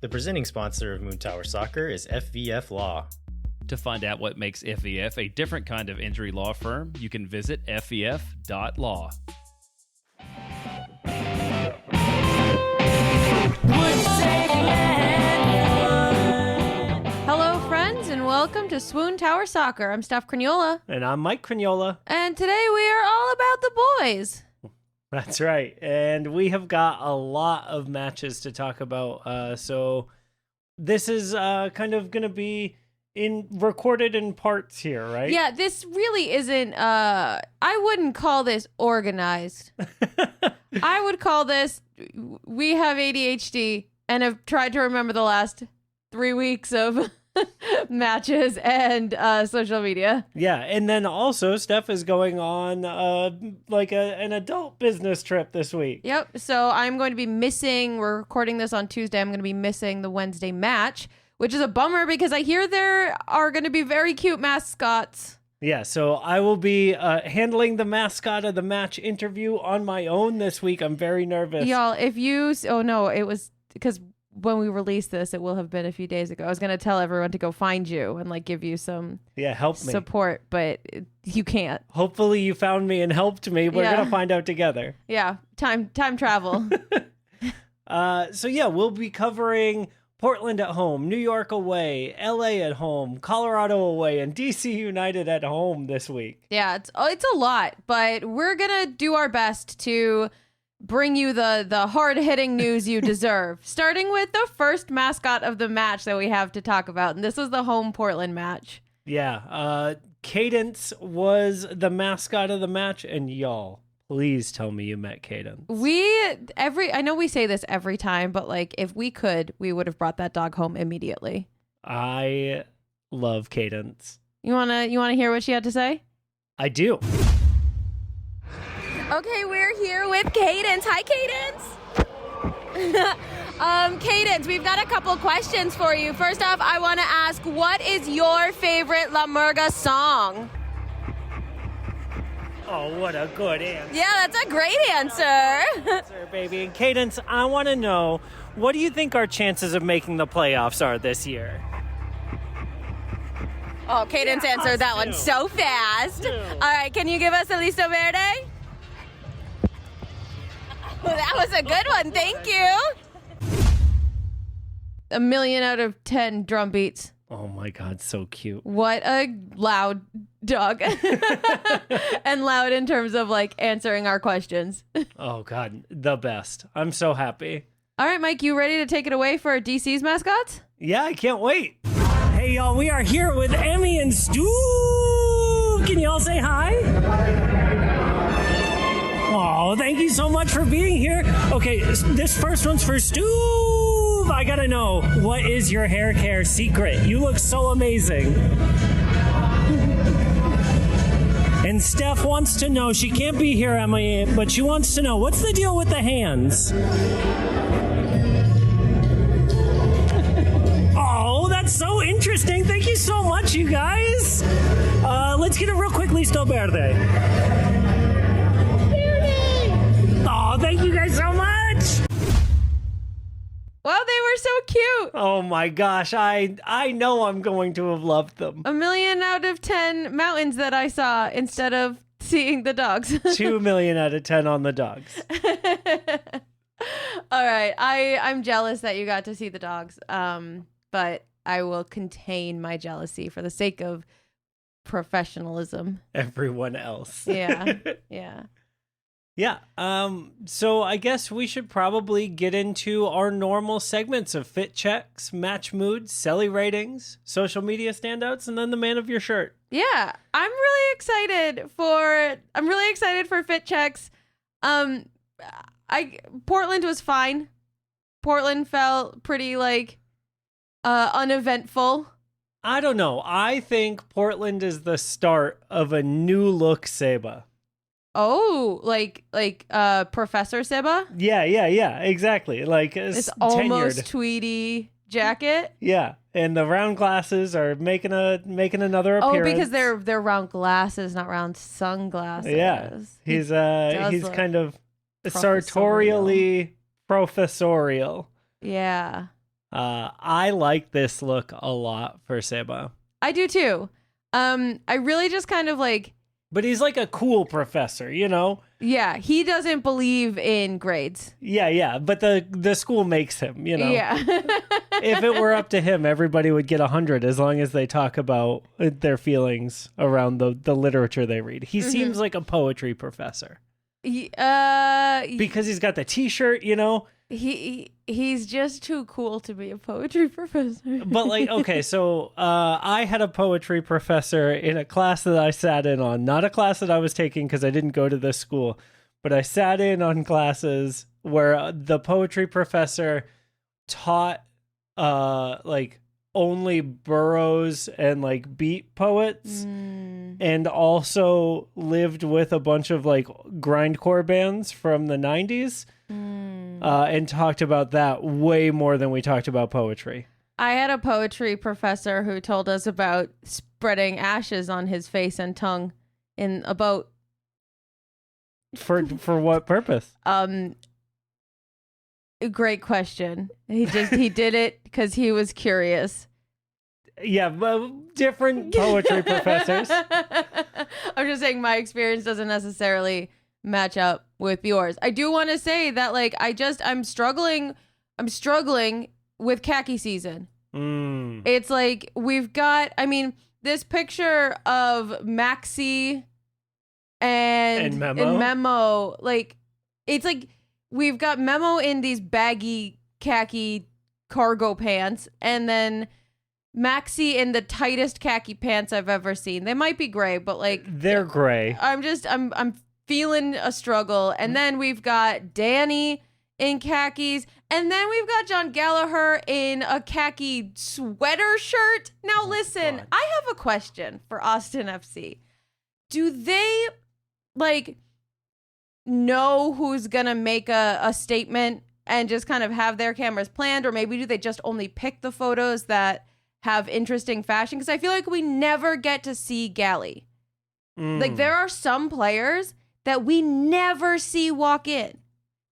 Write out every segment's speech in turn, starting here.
The presenting sponsor of Moontower Soccer is FVF Law. To find out what makes FVF a different kind of injury law firm, you can visit fvf.law. Hello, friends, and welcome to Swoontower Soccer. I'm Steph Cragnola. And I'm Mike Cragnola. And today we are all about the boys. That's right. And we have got a lot of matches to talk about. So this is kind of going to be recorded in parts here, right? Yeah, this really isn't, I wouldn't call this organized. I would call this, we have ADHD and have tried to remember the last 3 weeks of matches and social media. Yeah, and then also Steph is going on an adult business trip this week. Yep, so I'm going to be missing, we're recording this on Tuesday, I'm going to be missing the Wednesday match, which is a bummer because I hear there are going to be very cute mascots. Yeah, so I will be handling the mascot of the match interview on my own this week. I'm very nervous. Y'all, if you... Oh, no, it was... Because when we released this, it will have been a few days ago. I was going to tell everyone to go find you and, give you some... Yeah, help me. Support, but you can't. Hopefully you found me and helped me. We're going to find out together. Yeah, time travel. So, yeah, we'll be covering Portland at home, New York away, LA at home, Colorado away, and DC United at home this week. Yeah, it's a lot, but we're going to do our best to bring you the hard-hitting news you deserve, starting with the first mascot of the match that we have to talk about, and this was the home Portland match. Yeah, Cadence was the mascot of the match, and y'all, please tell me you met Cadence. I know we say this every time, but if we could, we would have brought that dog home immediately. I love Cadence. You wanna hear what she had to say? I do. Okay, we're here with Cadence. Hi, Cadence. Cadence, we've got a couple questions for you. First off, I want to ask, what is your favorite La Murga song? Oh, what a good answer. Yeah, that's a great answer. Baby. And Cadence, I want to know, what do you think our chances of making the playoffs are this year? Oh, Cadence answered that one so fast. All right, can you give us a Listo Verde? Well, that was a good one. Thank you. 1,000,000 out of 10 drum beats. Oh my God, so cute. What a loud dog. And loud in terms of answering our questions. Oh God, the best. I'm so happy. All right, Mike, you ready to take it away for DC's mascots? Yeah, I can't wait. Hey y'all, we are here with Emmy and Stu. Can y'all say hi? Oh, thank you so much for being here. Okay, this first one's for Stuuuuuv. I gotta know, what is your hair care secret? You look so amazing. And Steph wants to know, she can't be here, Emily, but she wants to know, what's the deal with the hands? Oh, that's so interesting. Thank you so much, you guys. Let's get a real quick Listo Verde. Oh, thank you guys so much. Wow, they were so cute. Oh my gosh, I know I'm going to have loved them. 1,000,000 out of 10 mountains that I saw instead of seeing the dogs. 2 million out of 10 on the dogs. All right, I'm jealous that you got to see the dogs, but I will contain my jealousy for the sake of professionalism. Everyone else. Yeah. Yeah, so I guess we should probably get into our normal segments of fit checks, match moods, Celly ratings, social media standouts, and then the man of your shirt. Yeah, I'm really excited for fit checks. Portland was fine. Portland felt pretty uneventful. I don't know. I think Portland is the start of a new look Seba. Oh, Professor Seba? Yeah, exactly. This almost tweedy jacket. Yeah, and the round glasses are making another appearance. Oh, because they're round glasses, not round sunglasses. Yeah, he's kind of sartorially professorial. Yeah. I like this look a lot for Seba. I do too. I really just kind of like. But he's like a cool professor, you know? Yeah, he doesn't believe in grades. Yeah. But the school makes him, you know? Yeah. If it were up to him, everybody would get 100 as long as they talk about their feelings around the literature they read. He seems like a poetry professor. Because he's got the t-shirt, you know? He's just too cool to be a poetry professor. But like, okay, so I had a poetry professor in a class that I sat in on. Not a class that I was taking because I didn't go to this school, but I sat in on classes where the poetry professor taught like only burros and like beat poets, and also lived with a bunch of like grindcore bands from the 90s. And talked about that way more than we talked about poetry. I had a poetry professor who told us about spreading ashes on his face and tongue in a boat. For what purpose? Great question. He did it because he was curious. Yeah, different poetry professors. I'm just saying my experience doesn't necessarily match up with yours. I do want to say that like I'm struggling with khaki season. It's like we've got, I mean, this picture of Maxi and Memo, like it's like we've got Memo in these baggy khaki cargo pants, and then Maxi in the tightest khaki pants I've ever seen. They might be gray, but like they're gray. I'm feeling a struggle. And then we've got Danny in khakis, and then we've got John Gallagher in a khaki sweater shirt. Now listen, God. I have a question for Austin FC. Do they like know who's gonna make a statement and just kind of have their cameras planned, or maybe do they just only pick the photos that have interesting fashion? Because I feel like we never get to see Gally. Like there are some players that we never see walk in.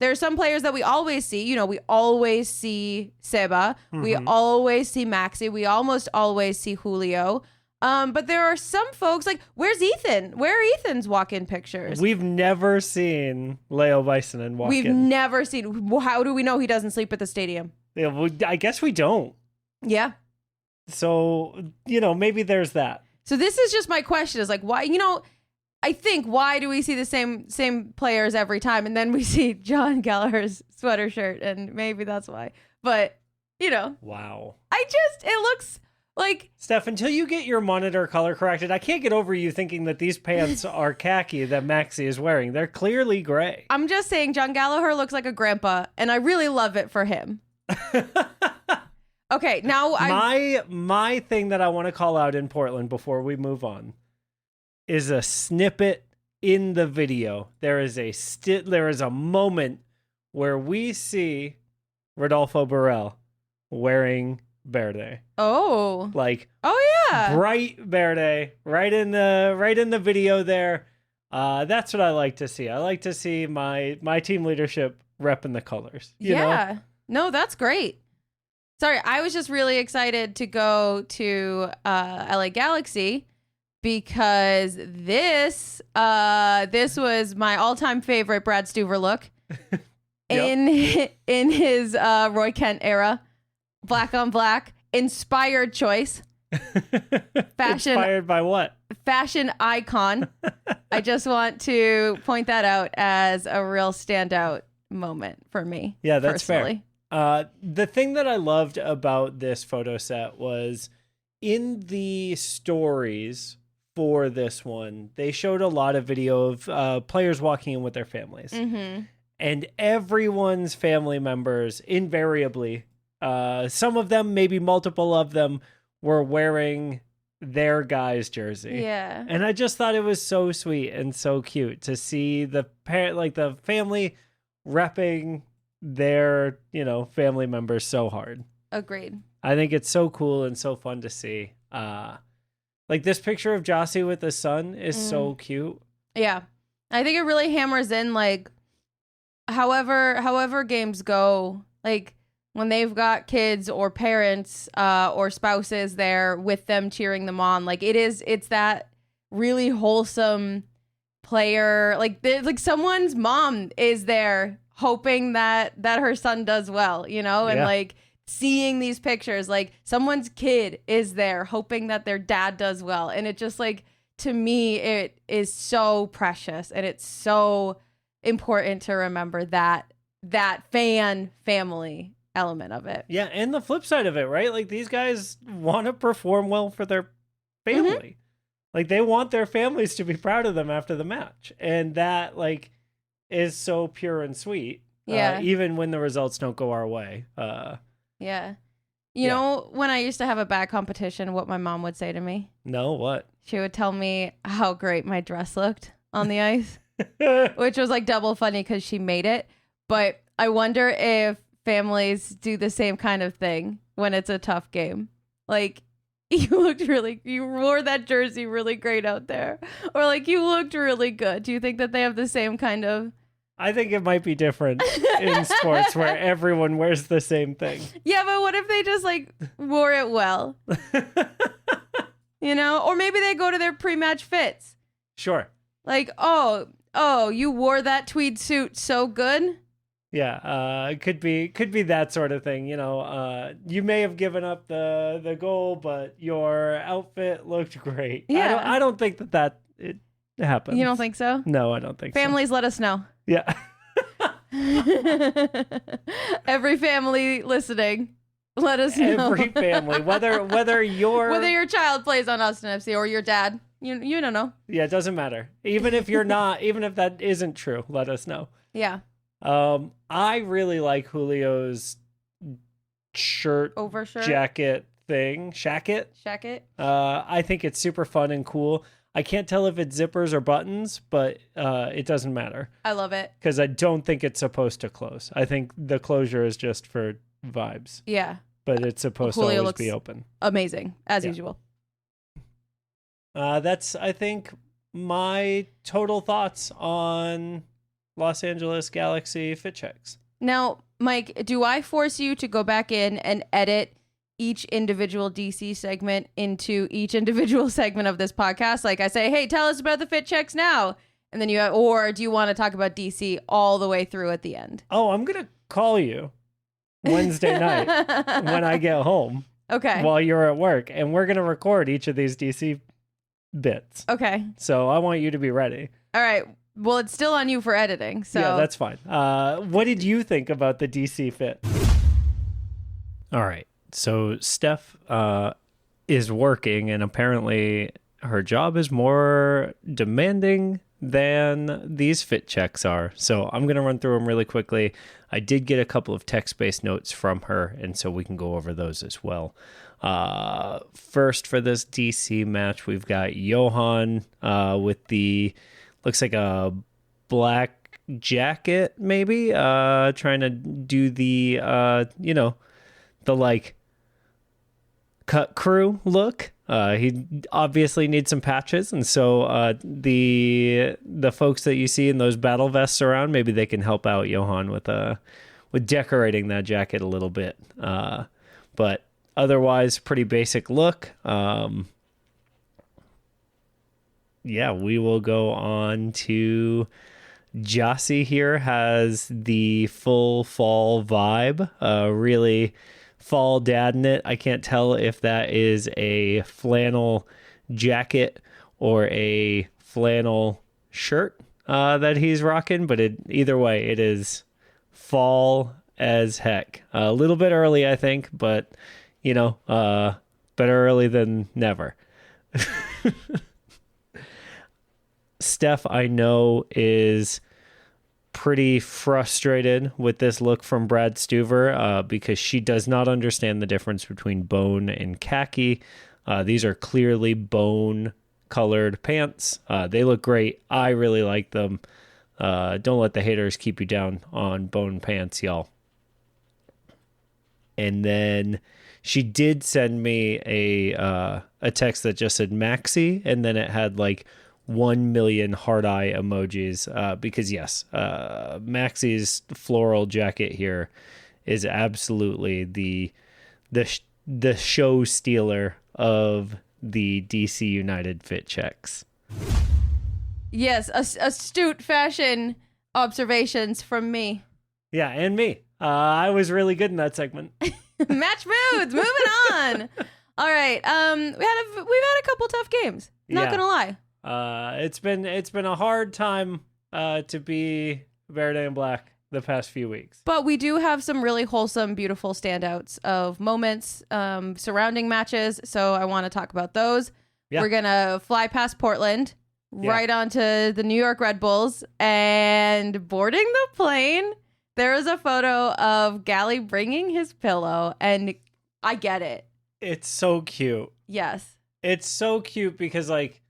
There are some players that we always see. You know, we always see Seba. We always see Maxi. We almost always see Julio. But there are some folks like, where's Ethan? Where are Ethan's walk-in pictures? We've never seen Leo Väisänen walk in. We've never seen. How do we know he doesn't sleep at the stadium? Yeah, well, I guess we don't. Yeah. So, you know, maybe there's that. So this is just my question is like, why, you know, I think why do we see the same players every time, and then we see John Gallagher's sweater shirt, and maybe that's why. But, you know. Wow. It looks like... Steph, until you get your monitor color corrected, I can't get over you thinking that these pants are khaki that Maxi is wearing. They're clearly gray. I'm just saying John Gallagher looks like a grandpa, and I really love it for him. Okay, now my thing that I want to call out in Portland before we move on is a snippet in the video. There is a moment where we see Rodolfo Borrell wearing Verde. Oh. Like, oh yeah. Bright Verde right in the video there. That's what I like to see. I like to see my team leadership repping the colors. You know? No, that's great. Sorry, I was just really excited to go to LA Galaxy because this was my all-time favorite Brad Stuver look in his Roy Kent era, black on black, inspired choice, fashion. Inspired by what? Fashion icon. I just want to point that out as a real standout moment for me. Yeah, that's personally. fair. The thing that I loved about this photo set was in the stories for this one, they showed a lot of video of players walking in with their families. And everyone's family members, invariably, some of them, maybe multiple of them, were wearing their guy's jersey. Yeah. And I just thought it was so sweet and so cute to see the the family repping their, family members so hard. Agreed. I think it's so cool and so fun to see. Like this picture of Jossie with the son is so cute. Yeah. I think it really hammers in like however games go, like when they've got kids or parents or spouses there with them cheering them on. Like it's that really wholesome player. Like someone's mom is there hoping that her son does well, you know, and like seeing these pictures, like someone's kid is there hoping that their dad does well. And it just like, to me, it is so precious, and it's so important to remember that family element of it. Yeah, and the flip side of it, right? Like these guys want to perform well for their family. Mm-hmm. Like they want their families to be proud of them after the match. And that like is so pure and sweet. Yeah. Even when the results don't go our way. Yeah. You know, when I used to have a bad competition, what my mom would say to me? No, what? She would tell me how great my dress looked on the ice, which was like double funny because she made it. But I wonder if families do the same kind of thing when it's a tough game. Like, you wore that jersey really great out there. Or like, you looked really good. Do you think that they have the same kind of... I think it might be different in sports where everyone wears the same thing. Yeah, but what if they just like wore it well? You know? Or maybe they go to their pre-match fits. Sure. Like, oh, you wore that tweed suit so good? Yeah, it could be that sort of thing. You know, you may have given up the goal, but your outfit looked great. Yeah. I don't think that it happens. You don't think so? No, I don't think Families, let us know. so. Yeah. Every family listening, let us know. Every family, whether your child plays on Austin FC or your dad, you don't know. Yeah, it doesn't matter. Even if you're not, even if that isn't true, let us know. Yeah. I really like Julio's Overshirt jacket thing. Shacket. I think it's super fun and cool. I can't tell if it's zippers or buttons, but it doesn't matter. I love it. Because I don't think it's supposed to close. I think the closure is just for vibes. Yeah. But it's supposed Julio to always looks be open. Amazing, as usual. That's, I think, my total thoughts on Los Angeles Galaxy fit checks. Now, Mike, do I force you to go back in and edit each individual DC segment into each individual segment of this podcast? Like I say, hey, tell us about the fit checks now. And then or do you want to talk about DC all the way through at the end? Oh, I'm going to call you Wednesday night when I get home. Okay. While you're at work. And we're going to record each of these DC bits. Okay. So I want you to be ready. All right. Well, it's still on you for editing. So yeah, that's fine. What did you think about the DC fit? All right. So Steph is working, and apparently her job is more demanding than these fit checks are. So I'm going to run through them really quickly. I did get a couple of text-based notes from her, and so we can go over those as well. First, for this DC match, we've got Johan with the, looks like a black jacket, maybe, trying to do the, the like, cut crew look. He obviously needs some patches, and so the folks that you see in those battle vests around, maybe they can help out Johan with decorating that jacket a little bit. But otherwise, pretty basic look. Yeah, we will go on to Jossie here. Has the full fall vibe. Really fall dad in it. I can't tell if that is a flannel jacket or a flannel shirt that he's rocking, but either way, it is fall as heck. A little bit early, I think, but better early than never. Steph, I know, is pretty frustrated with this look from Brad Stuver because she does not understand the difference between bone and khaki. These are clearly bone-colored pants. They look great. I really like them. Don't let the haters keep you down on bone pants, y'all. And then she did send me a text that just said Maxi, and then it had like 1 million heart eye emojis because yes, Maxi's floral jacket here is absolutely the show stealer of the DC United fit checks. Yes, astute fashion observations from me. Yeah, and me. I was really good in that segment. Match moods. Moving on. All right. We've had a couple tough games. Not gonna lie. It's been a hard time to be Verde and Black the past few weeks. But we do have some really wholesome, beautiful standouts of moments surrounding matches. So I want to talk about those. Yeah. We're gonna fly past Portland, right onto the New York Red Bulls, and boarding the plane. There is a photo of Gally bringing his pillow, and I get it. It's so cute. Yes. It's so cute because, like,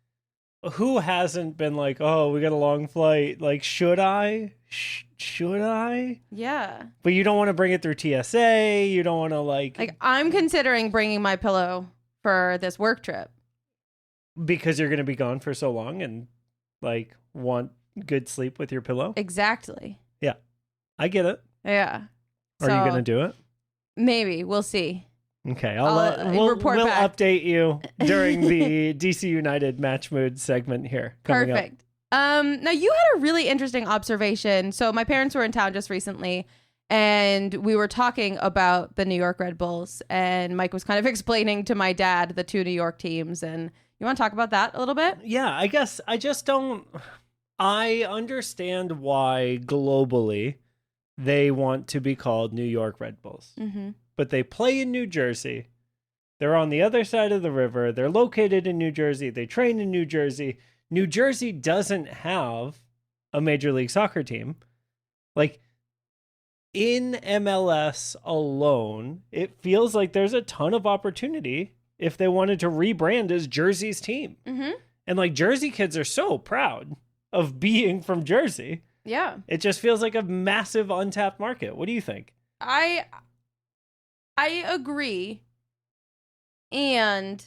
who hasn't been like, oh, we got a long flight. Like, should I? Should I? Yeah. But you don't want to bring it through TSA. You don't want to, Like, I'm considering bringing my pillow for this work trip. Because you're going to be gone for so long and, like, want good sleep with your pillow. Exactly. Yeah. I get it. Yeah. Are you going to do it? Maybe. We'll see. Okay, I'll report we'll back. update you during the DC United match mood segment here. Perfect. Now you had a really interesting observation. So my parents were in town just recently, and we were talking about the New York Red Bulls, and Mike was kind of explaining to my dad the two New York teams. And you want to talk about that a little bit? Yeah, I guess I just don't. I understand why globally they want to be called New York Red Bulls. Mm-hmm. But they play in New Jersey. They're on the other side of the river. They're located in New Jersey. They train in New Jersey. New Jersey doesn't have a Major League Soccer team. Like, in MLS alone, it feels like there's a ton of opportunity if they wanted to rebrand as Jersey's team. Mm-hmm. And, like, Jersey kids are so proud of being from Jersey. Yeah. It just feels like a massive untapped market. What do you think? I agree, and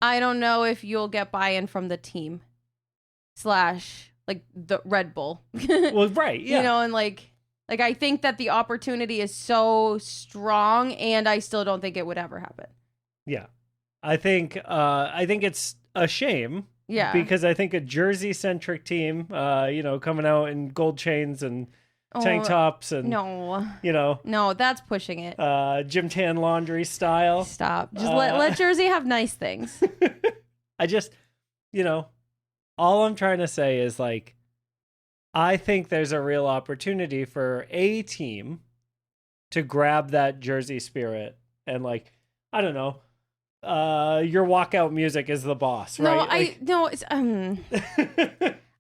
I don't know if you'll get buy-in from the team / like the Red Bull. Well, right, yeah. You know, and like I think that the opportunity is so strong, and I still don't think it would ever happen. Yeah, I think it's a shame. Yeah, because I think a Jersey-centric team, coming out in gold chains and tank tops and no, that's pushing it. Gym tan laundry style. Stop. Just let Jersey have nice things. I just, all I'm trying to say is, like, I think there's a real opportunity for a team to grab that Jersey spirit and, like, I don't know, your walkout music is the boss, right?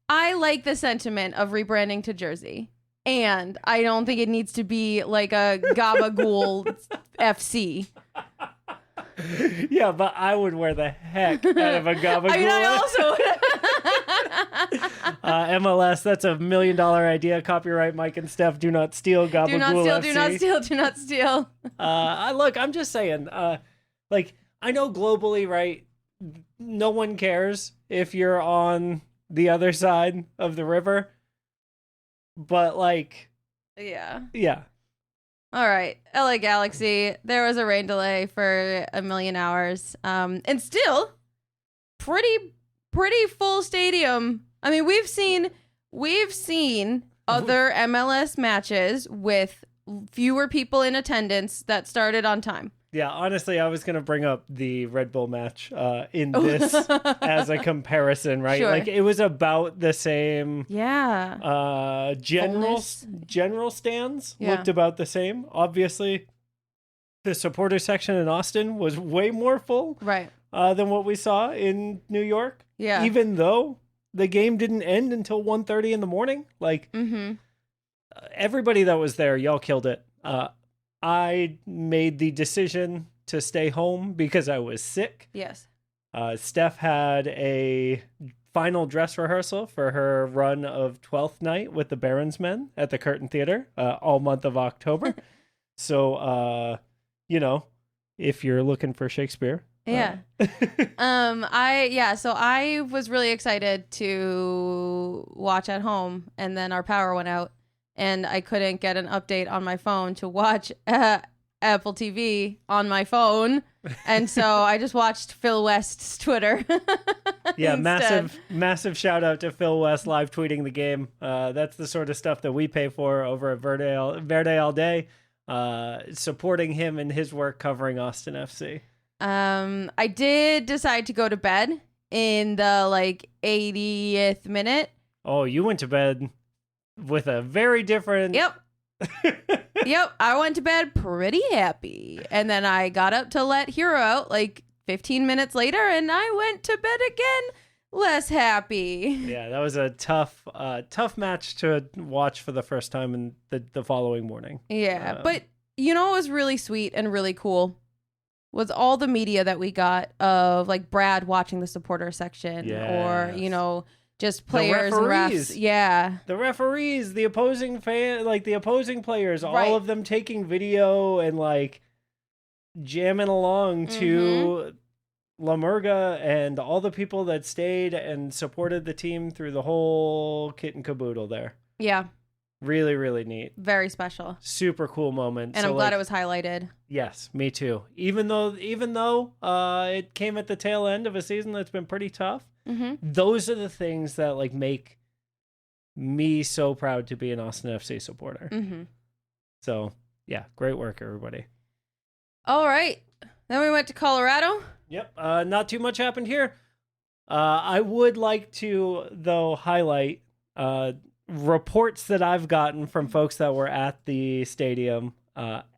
I like the sentiment of rebranding to Jersey. And I don't think it needs to be like a Gabagool FC. Yeah, but I would wear the heck out of a Gabagool. I mean, I also MLS, that's $1 million idea. Copyright Mike and Steph. Do not steal Gabagool. Do not steal, FC. do not steal, do not steal. Look, I'm just saying, like, I know globally, right, no one cares if you're on the other side of the river. But, like... Yeah. Yeah. All right. LA Galaxy. There was a rain delay for 1 million hours. And still, pretty full stadium. I mean, we've seen other MLS matches with fewer people in attendance that started on time. Yeah, honestly, I was going to bring up the Red Bull match in this as a comparison, right? Sure. Like, it was about the same. Yeah. General stands looked about the same. Obviously, the supporter section in Austin was way more full than what we saw in New York. Yeah. Even though the game didn't end until 1:30 in the morning. Like, everybody that was there, y'all killed it. I made the decision to stay home because I was sick. Yes. Steph had a final dress rehearsal for her run of 12th Night with the Barons Men at the Curtain Theater all month of October. So, if you're looking for Shakespeare. Yeah. So I was really excited to watch at home, and then our power went out. and I couldn't get an update on my phone to watch Apple TV on my phone. And so I just watched Phil West's Twitter. Yeah, instead. massive shout out to Phil West live tweeting the game. That's the sort of stuff that we pay for over at Verde All Day. Supporting him in his work covering Austin FC. I did decide to go to bed in the 80th minute. Oh, you went to bed with a very different... Yep. Yep. I went to bed pretty happy. And then I got up to let Hero out 15 minutes later, and I went to bed again less happy. Yeah, that was a tough match to watch for the first time in the following morning. Yeah, but you know what was really sweet and really cool was all the media that we got of Brad watching the supporter section or, just players and refs. Yeah. The referees, the opposing the opposing players, Right. all of them taking video and jamming along to La Murga and all the people that stayed and supported the team through the whole kit and caboodle there. Yeah. Really, really neat. Very special. Super cool moment. And I'm glad it was highlighted. Yes, me too. Even though it came at the tail end of a season that's been pretty tough, those are the things that make me so proud to be an Austin FC supporter. So yeah, great work, everybody. All right. Then we went to Colorado. Yep. Not too much happened here. I would like to, though, highlight reports that I've gotten from folks that were at the stadium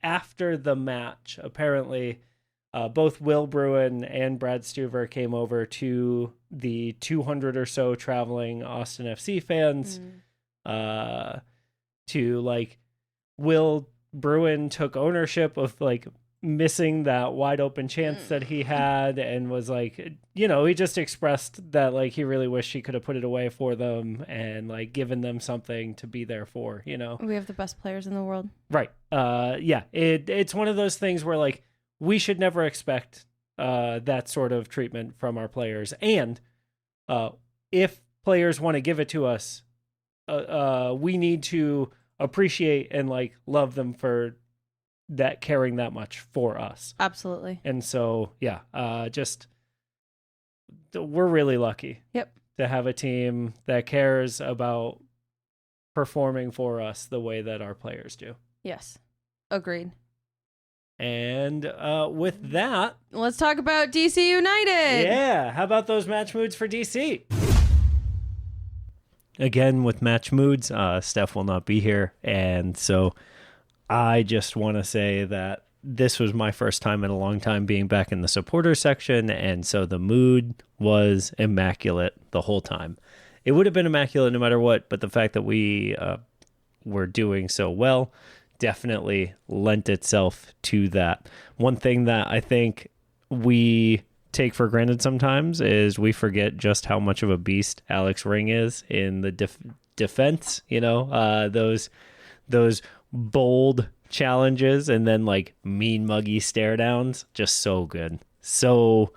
after the match. Apparently, both Will Bruin and Brad Stuver came over to the 200 or so traveling Austin FC fans to Will Bruin took ownership of missing that wide open chance that he had and was he just expressed that he really wished he could have put it away for them and given them something to be there for, We have the best players in the world. Right. Yeah, it's one of those things where we should never expect that sort of treatment from our players. And if players want to give it to us, we need to appreciate and love them for that caring that much for us. Absolutely. And so, yeah, we're really lucky. Yep. To have a team that cares about performing for us the way that our players do. Yes. Agreed. And with that, let's talk about DC United. Yeah, how about those match moods for DC? Again, with match moods, Steph will not be here, and so I just want to say that this was my first time in a long time being back in the supporter section, and so the mood was immaculate the whole time. It would have been immaculate no matter what, but the fact that we were doing so well definitely lent itself to that. One thing that I think we take for granted sometimes is we forget just how much of a beast Alex Ring is in the defense, those bold challenges and then mean muggy stare downs, just so good. So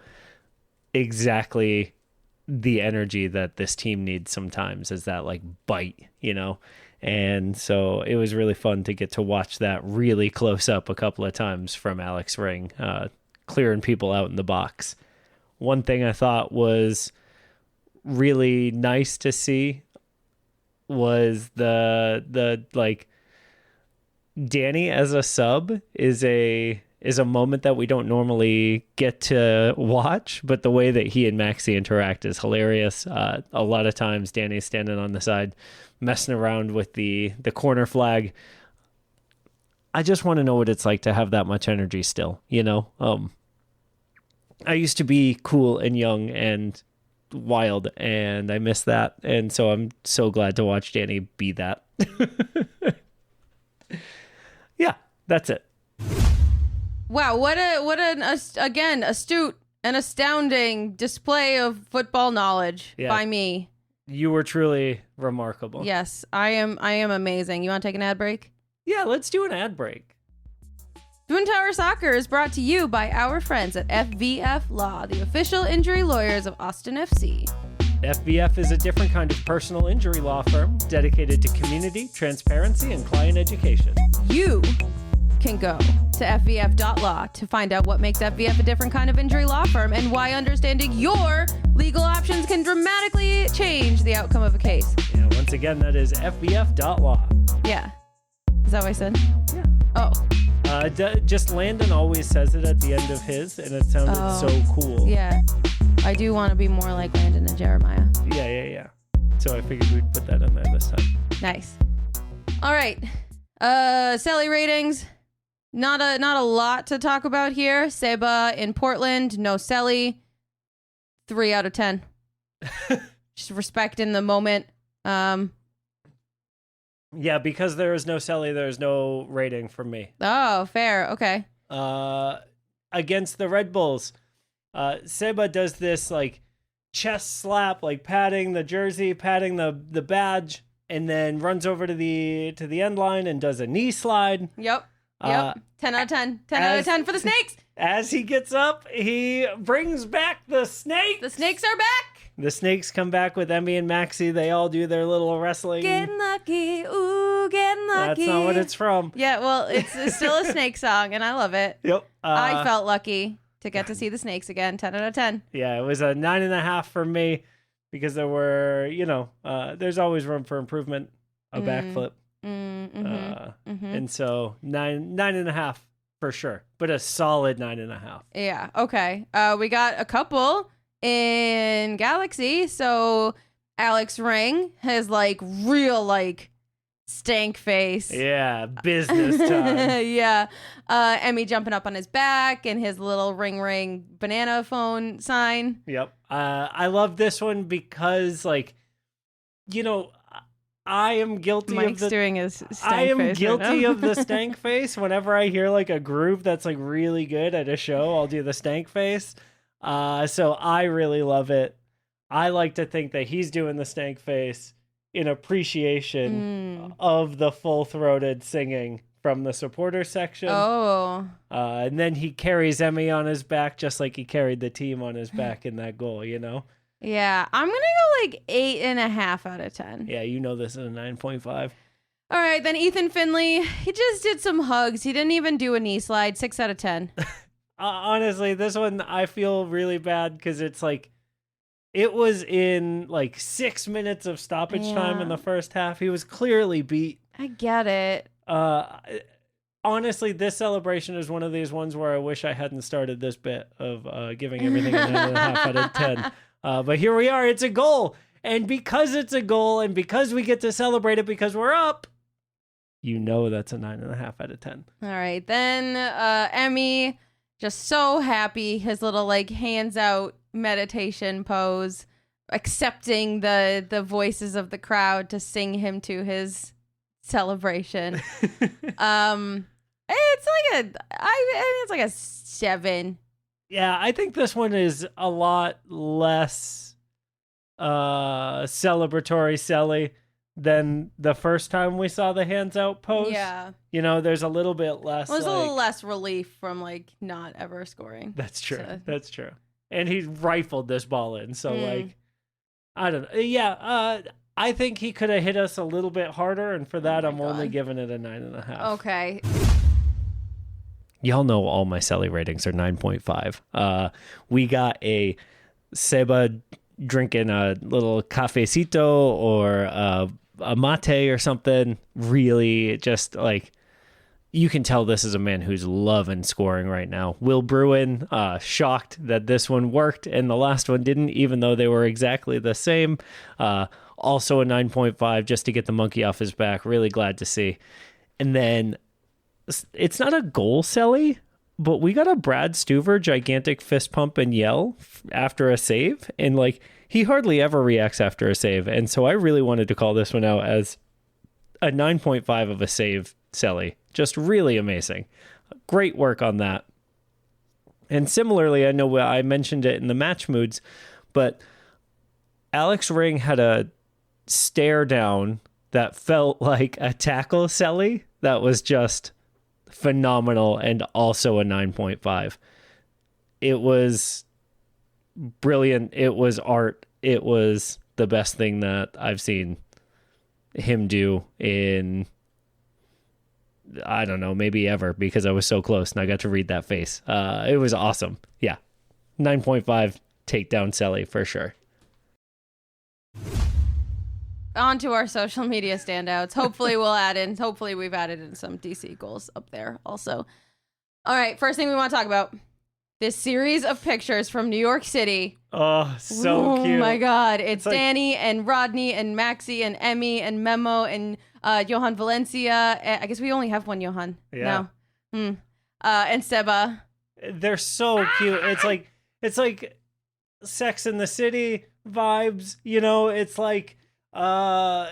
exactly the energy that this team needs sometimes is that bite, and so it was really fun to get to watch that really close up a couple of times from Alex Ring, clearing people out in the box. One thing I thought was really nice to see was the Danny as a sub is a moment that we don't normally get to watch, but the way that he and Maxi interact is hilarious. A lot of times Danny's standing on the side messing around with the corner flag. I just want to know what it's like to have that much energy still, I used to be cool and young and wild, and I miss that, and so I'm so glad to watch Danny be that. Yeah, that's it. Wow, what an again astute and astounding display of football knowledge by me. You were truly remarkable. Yes, I am amazing. You want to take an ad break? Yeah, let's do an ad break. Moontower Soccer is brought to you by our friends at FVF Law, the official injury lawyers of Austin FC. FVF is a different kind of personal injury law firm dedicated to community, transparency, and client education. You can go to FVF.law to find out what makes FVF a different kind of injury law firm and why understanding your legal options can dramatically change the outcome of a case. Yeah, once again, that is FVF.law. Yeah. Is that what I said? Yeah. Oh. Just Landon always says it at the end of his, and it sounded so cool. Yeah. I do want to be more like Landon and Jeremiah. Yeah. So I figured we'd put that in there this time. Nice. All right. Celly ratings. Not a lot to talk about here. Seba in Portland, no Celly. 3 out of 10. Just respect in the moment. Yeah, because there is no Celly, there is no rating from me. Oh, fair. Okay. Against the Red Bulls, Seba does this like chest slap, like patting the jersey, patting the badge, and then runs over to the end line and does a knee slide. Yep. 10 out of 10. 10 out of 10 for the Snakes. As he gets up, he brings back the Snakes. The Snakes are back. The Snakes come back with Emmy and Maxie. They all do their little wrestling. Getting lucky. Ooh, getting lucky. That's not what it's from. Yeah, well, it's still a Snake song, and I love it. Yep. I felt lucky to get to see the Snakes again. 10 out of 10. Yeah, it was a 9.5 for me because there were, there's always room for improvement. A backflip. And so 9.5 for sure, but a solid 9.5. Yeah. Okay. We got a couple in Galaxy. So Alex Ring has real stank face. Yeah, business time. Yeah. Emmy jumping up on his back and his little ring banana phone sign. Yep. I love this one because I am guilty Mike's of doing his stank I am face guilty right now. of the stank face. Whenever I hear a groove that's really good at a show, I'll do the stank face. So I really love it. I like to think that he's doing the stank face in appreciation of the full-throated singing from the supporter section. Oh. And then he carries Emmy on his back just like he carried the team on his back in that goal, Yeah, I'm going to go 8.5 out of 10. Yeah, this is a 9.5. All right, then Ethan Finley, he just did some hugs. He didn't even do a knee slide. 6 out of 10. Honestly, this one I feel really bad because it's it was in 6 minutes of stoppage time in the first half. He was clearly beat. I get it. Honestly, this celebration is one of these ones where I wish I hadn't started this bit of giving everything a 9.5 out of 10. But here we are. It's a goal. And because it's a goal and because we get to celebrate it because we're up, that's a 9.5 out of 10. All right. Then Emmy, just so happy. His little hands out meditation pose, accepting the voices of the crowd to sing him to his celebration. It's like a 7. Yeah, I think this one is a lot less celebratory Celly than the first time we saw the hands out pose. Yeah. There's a little bit less. Well, there's a little less relief from not ever scoring. That's true. So. That's true. And he rifled this ball in. So I don't know. Yeah. I think he could have hit us a little bit harder. And for that, I'm only giving it a 9.5. Okay. Y'all know all my Celly ratings are 9.5. We got a Seba drinking a little cafecito or a mate or something. Really just you can tell this is a man who's loving scoring right now. Will Bruin, shocked that this one worked and the last one didn't, even though they were exactly the same. Also a 9.5 just to get the monkey off his back. Really glad to see. And then it's not a goal, Celly, but we got a Brad Stuver gigantic fist pump and yell after a save. And he hardly ever reacts after a save. And so I really wanted to call this one out as a 9.5 of a save, Celly. Just really amazing. Great work on that. And similarly, I know I mentioned it in the match moods, but Alex Ring had a stare down that felt like a tackle, Celly, that was just phenomenal and also a 9.5. It was brilliant. It was art. it was the best thing that I've seen him do in, I don't know, maybe ever, because I was so close and I got to read that face. It was awesome. Yeah. 9.5 takedown Celly for sure. On to our social media standouts. Hopefully we've added in some DC goals up there also. All right, first thing we want to talk about, this series of pictures from New York City. Oh, so cute. Oh my God. It's like Danny and Rodney and Maxie and Emmy and Memo and Johan Valencia. I guess we only have one Johan. Yeah. No. And Seba. They're so cute. It's like Sex in the City vibes, you know, it's like Mike,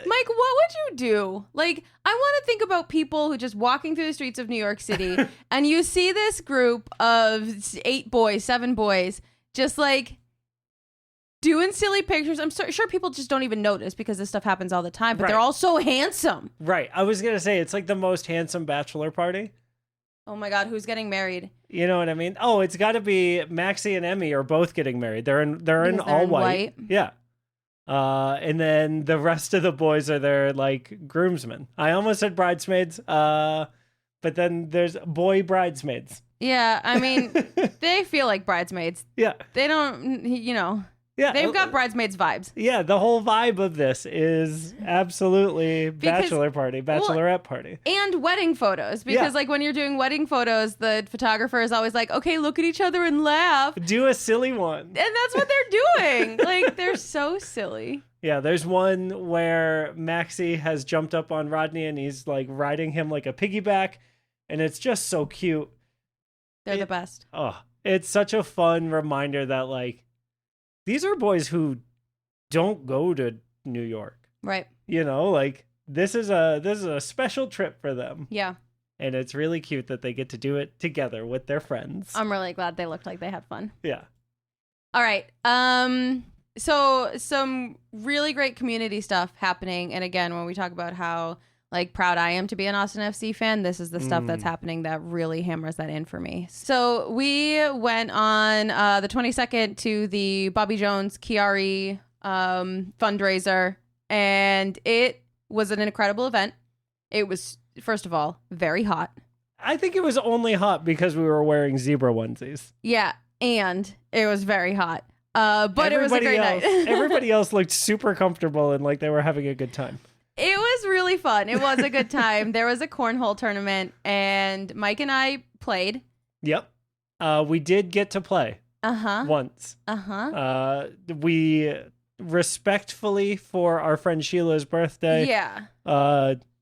what would you do? Like, I want to think about people who just walking through the streets of New York City and you see this group of 7 boys, just like doing silly pictures. I'm sure people just don't even notice because this stuff happens all the time, but Right. they're all so handsome. right. I was going to say it's like the most handsome bachelor party. Oh my God, who's getting married? You know what I mean? Oh, it's got to be Maxie and Emmy are both getting married. They're in Because they're all in white. Yeah. And then the rest of the boys are their like groomsmen. I almost said bridesmaids. But then there's boy bridesmaids. Yeah, I mean, they feel like bridesmaids. Yeah. They don't, Yeah. they've got bridesmaids vibes. Yeah, the whole vibe of this is absolutely bachelor party, bachelorette party. And wedding photos, because like when you're doing wedding photos, the photographer is always like, okay, look at each other and laugh. Do a silly one. And that's what they're doing. Like, they're so silly. Yeah, there's one where Maxie has jumped up on Rodney and he's like riding him like a piggyback, and it's just so cute. They're the best. Oh, it's such a fun reminder that like these are boys who don't go to New York. Right. You know, like this is a special trip for them. Yeah. And it's really cute that they get to do it together with their friends. I'm really glad they looked like they had fun. Yeah. All right. So some really great community stuff happening. And again, when we talk about how like proud I am to be an Austin FC fan, this is the stuff that's happening that really hammers that in for me. So we went on the 22nd to the Bobby Jones Chiari fundraiser, and it was an incredible event. It was, first of all, very hot. I think it was only hot because we were wearing zebra onesies. Yeah, and it was very hot. But it was a great night. Everybody else looked super comfortable and like they were having a good time. It was really fun. It was a good time. There was a cornhole tournament, and Mike and I played. Yep. We did get to play once. We respectfully, for our friend Sheila's birthday,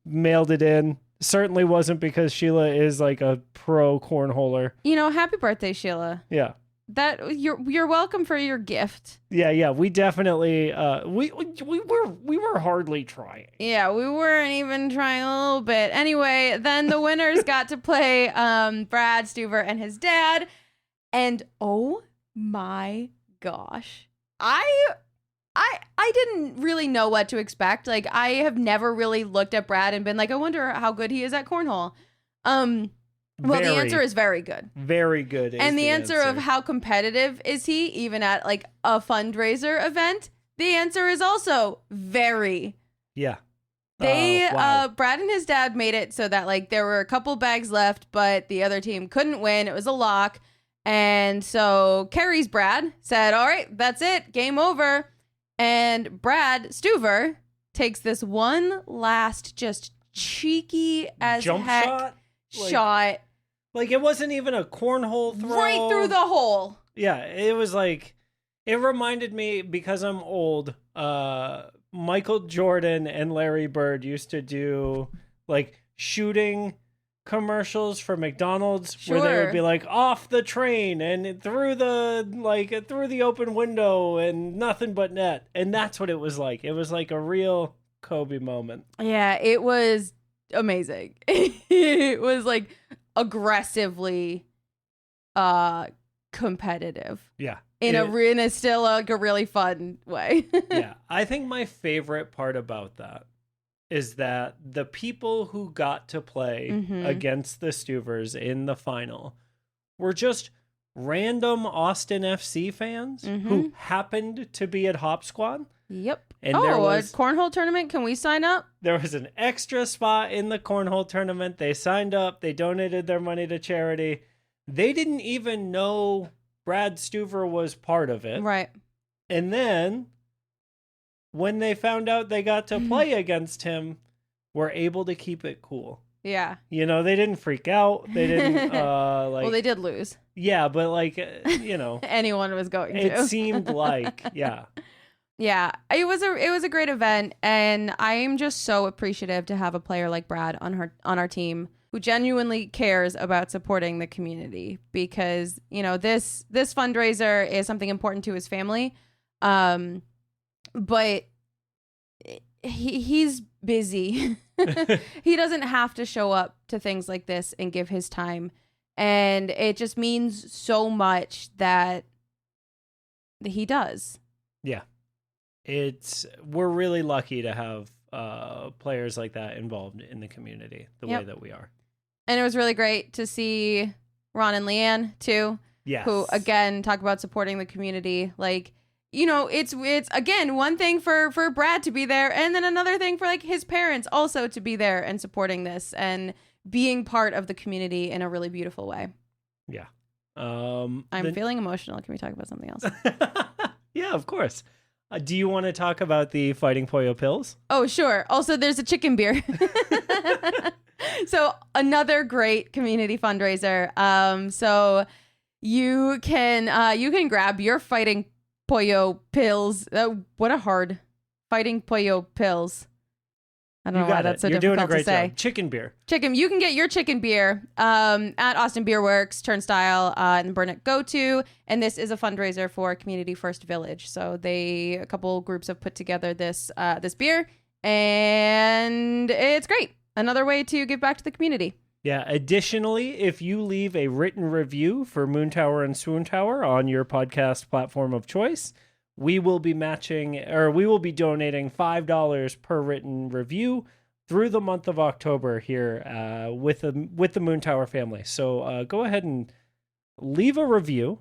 mailed it in. Certainly wasn't because Sheila is like a pro cornholer. You know, happy birthday, Sheila. Yeah. That you're welcome for your gift. Yeah. We definitely we were hardly trying. Yeah, we weren't even trying a little bit. Anyway, then the winners got to play Brad Stuver and his dad, and oh my gosh, I didn't really know what to expect. Like, I have never really looked at Brad and been like, I wonder how good he is at cornhole. Well, the answer is very good. Very good. And the answer of how competitive is he, even at like a fundraiser event, the answer is also very. Yeah. Brad and his dad made it so that like there were a couple bags left, but the other team couldn't win. It was a lock. And so Carrie's Brad said, all right, that's it. Game over. And Brad Stuver takes this one last just cheeky as jump heck shot. Like, it wasn't even a cornhole throw. Right through the hole. Yeah, it was like, it reminded me, because I'm old, Michael Jordan and Larry Bird used to do, like, shooting commercials for McDonald's where they would be like, off the train and through the open window and nothing but net. And that's what it was like. It was like a real Kobe moment. Yeah, it was amazing. It was like aggressively competitive. Yeah. In a still like a really fun way. Yeah. I think my favorite part about that is that the people who got to play against the Stuvers in the final were just random Austin FC fans who happened to be at Hop Squad. Yep. And there a was cornhole tournament. Can we sign up? there was an extra spot in the cornhole tournament. They signed up. They donated their money to charity. They didn't even know Brad Stuver was part of it. Right. And then when they found out they got to play against him, were able to keep it cool. Yeah. You know, they didn't freak out. They didn't Well, they did lose. yeah, but you know, Anyone was going to. it seemed like, yeah. Yeah, it was a great event, and I am just so appreciative to have a player like Brad on our team who genuinely cares about supporting the community, because you know this fundraiser is something important to his family, but he's busy. He doesn't have to show up to things like this and give his time, and it just means so much that he does. Yeah. We're really lucky to have players like that involved in the community the way that we are. And it was really great to see Ron and Leanne too. Yes. Who again talk about supporting the community. Like, you know, it's again one thing for Brad to be there, and then another thing for like his parents also to be there and supporting this and being part of the community in a really beautiful way. Yeah. I'm feeling emotional. Can we talk about something else? Yeah, of course. Do you want to talk about the Fighting Pollo pills? Oh, sure. Also, there's a chicken beer. So another great community fundraiser. So you can grab your Fighting Pollo pills. What a hard Fighting Pollo pills. I don't know why that's so You're difficult doing a great to say. job. Chicken beer. You can get your chicken beer at Austin Beer Works, Turnstile, and Burnett Go-To. And this is a fundraiser for Community First Village. So a couple groups have put together this beer, and it's great. Another way to give back to the community. Yeah. Additionally, if you leave a written review for Moontower and Swoontower on your podcast platform of choice, we will be donating $5 per written review through the month of October here with the Moontower family. So go ahead and leave a review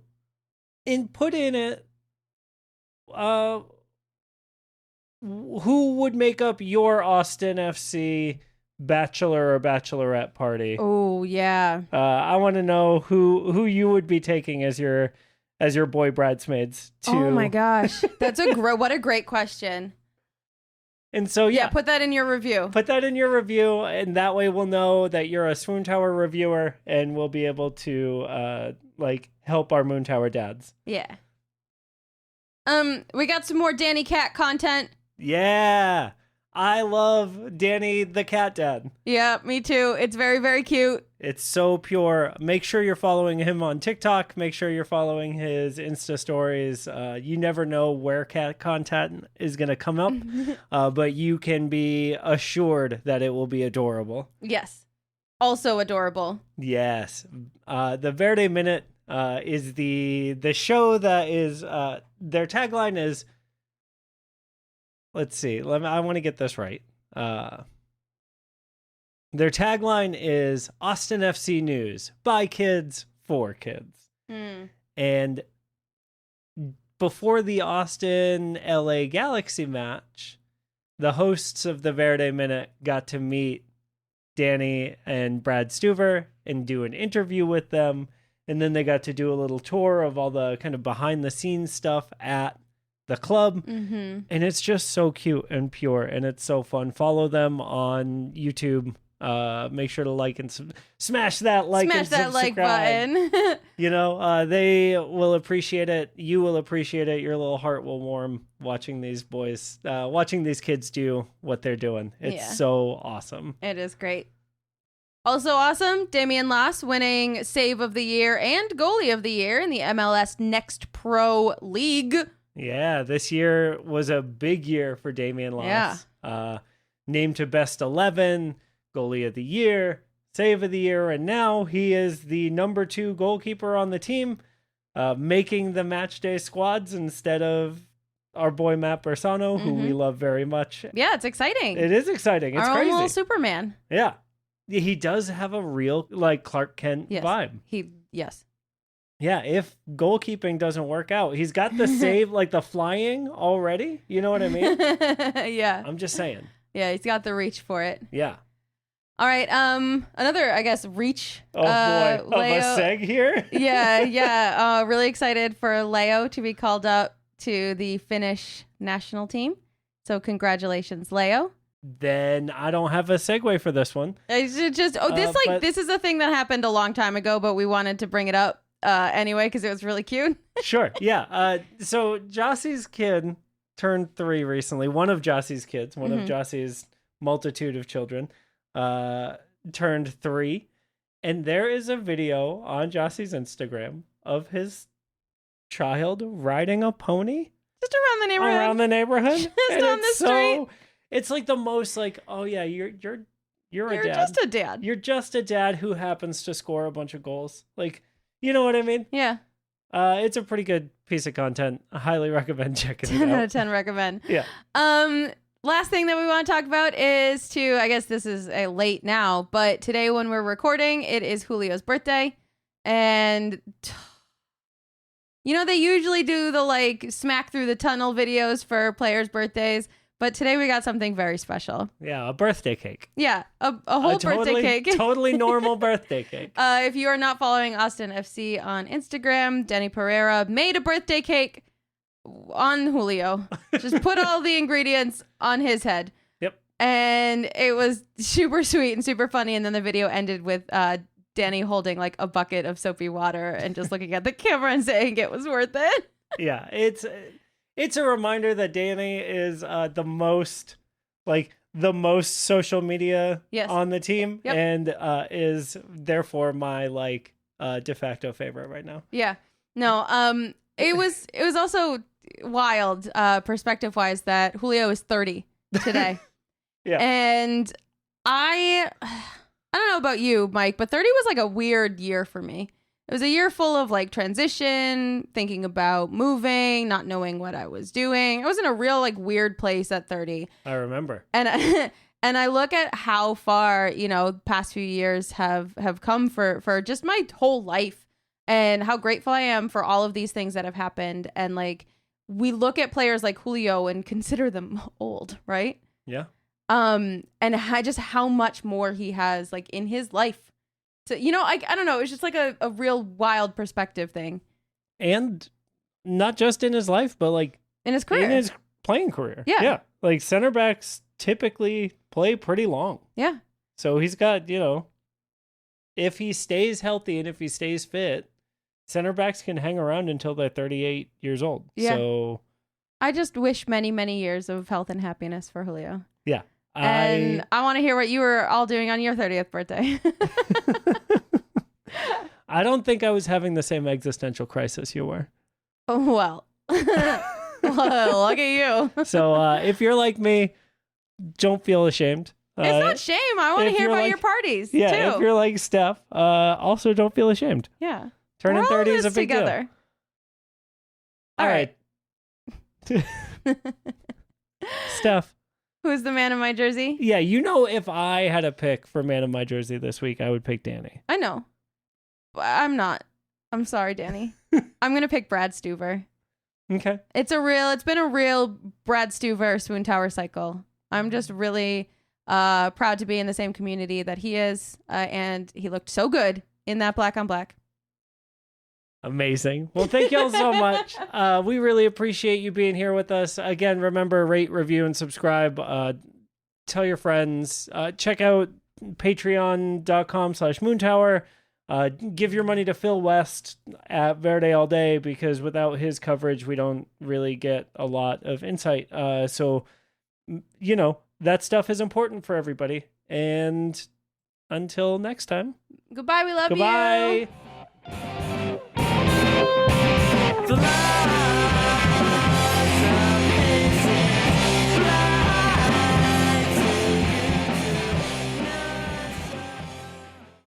and put in it who would make up your Austin FC bachelor or bachelorette party. Oh yeah. I want to know who you would be taking as your boy bridesmaids to. Oh my gosh. That's what a great question. And so, yeah. Put that in your review. Put that in your review, and that way we'll know that you're a Swoontower reviewer, and we'll be able to, help our Moontower dads. Yeah. We got some more Danny Cat content. Yeah. I love Danny the cat dad. Yeah, me too. It's very, very cute. It's so pure. Make sure you're following him on TikTok. Make sure you're following his Insta stories. You never know where cat content is going to come up, but you can be assured that it will be adorable. Yes. Also adorable. Yes. The Verde Minute is the show that is, their tagline is, let's see. I want to get this right. Their tagline is Austin FC News by kids for kids. And before the Austin LA Galaxy match, the hosts of the Verde Minute got to meet Danny and Brad Stuver and do an interview with them. And then they got to do a little tour of all the kind of behind the scenes stuff at the club. And it's just so cute and pure, and it's so fun. Follow them on YouTube. Make sure to like and smash that like button. You know, they will appreciate it. You will appreciate it. Your little heart will warm watching these boys, watching these kids do what they're doing. It's so awesome. It is great. Also awesome, Damian Lass winning Save of the Year and Goalie of the Year in the MLS Next Pro League. Yeah, this year was a big year for Damian Lass. Yeah. Named to Best 11, Goalie of the Year, Save of the Year, and now he is the number 2 goalkeeper on the team, making the match day squads instead of our boy Matt Bersano, who we love very much. Yeah, it's exciting. It is exciting. It's crazy. Our own little Superman. Yeah. He does have a real Clark Kent vibe. Yes. Yeah, if goalkeeping doesn't work out, he's got the save, like the flying already. You know what I mean? Yeah. I'm just saying. Yeah, he's got the reach for it. Yeah. All right. Another, I guess, reach. Oh boy, Leo. of a seg here. Yeah. Really excited for Leo to be called up to the Finnish national team. So congratulations, Leo. Then I don't have a segue for this one. It's just this is a thing that happened a long time ago, but we wanted to bring it up anyway because it was really cute. Sure. Yeah. So Jossie's kid turned 3 recently. One of Jossie's kids, one of Jossie's multitude of children, turned 3. And there is a video on Jossie's Instagram of his child riding a pony Just around the neighborhood. around the neighborhood. Just on the street. It's like the most like, oh yeah, you're a dad. Just a dad. You're just a dad who happens to score a bunch of goals. Like, you know what I mean? Yeah. It's a pretty good piece of content. I highly recommend checking it 10 out out. of 10 recommend. Yeah. Last thing that we want to talk about is I guess this is a late now, but today when we're recording, it is Julio's birthday. And, they usually do the like smack through the tunnel videos for players' birthdays. But today we got something very special. Yeah, a birthday cake. Yeah, a whole birthday cake. Totally normal birthday cake. If you are not following Austin FC on Instagram, Denny Pereira made a birthday cake on Julio. Just put all the ingredients on his head. Yep. And it was super sweet and super funny. And then the video ended with Danny holding like a bucket of soapy water and just looking at the camera and saying it was worth it. Yeah, it's a reminder that Danny is the most social media on the team, and is therefore my de facto favorite right now. Yeah. No, it was also wild perspective wise that Julio is 30 today. Yeah. And I don't know about you, Mike, but 30 was like a weird year for me. It was a year full of like transition, thinking about moving, not knowing what I was doing. I was in a real like weird place at 30. I remember. And I look at how far, past few years have come for just my whole life, and how grateful I am for all of these things that have happened. And like we look at players like Julio and consider them old, right? Yeah. And just how much more he has like in his life. So, I don't know. It's just like a real wild perspective thing. And not just in his life, but like in his career. In his playing career. Yeah. Yeah. Like center backs typically play pretty long. Yeah. So he's got, if he stays healthy and if he stays fit, center backs can hang around until they're 38 years old. Yeah. So I just wish many, many years of health and happiness for Julio. Yeah. And I want to hear what you were all doing on your 30th birthday. I don't think I was having the same existential crisis you were. Well, look at you. So if you're like me, don't feel ashamed. It's not shame. I want to hear about your parties, too. Yeah, if you're like Steph, also don't feel ashamed. Yeah. Turning 30 is a big together. deal. All right. Steph. Who's the man in my jersey? Yeah, if I had a pick for man in my jersey this week, I would pick Danny. I know. I'm not. I'm sorry, Danny. I'm going to pick Brad Stuver. Okay. It's been a real Brad Stuver Swoontower cycle. I'm just really proud to be in the same community that he is. And he looked so good in that black on black. Amazing. Well, thank y'all so much. We really appreciate you being here with us. Again, remember, rate, review, and subscribe. Tell your friends. Check out patreon.com/Moontower. Give your money to Phil West at Verde All Day, because without his coverage, we don't really get a lot of insight. So, that stuff is important for everybody. And until next time. Goodbye. We love you. Goodbye.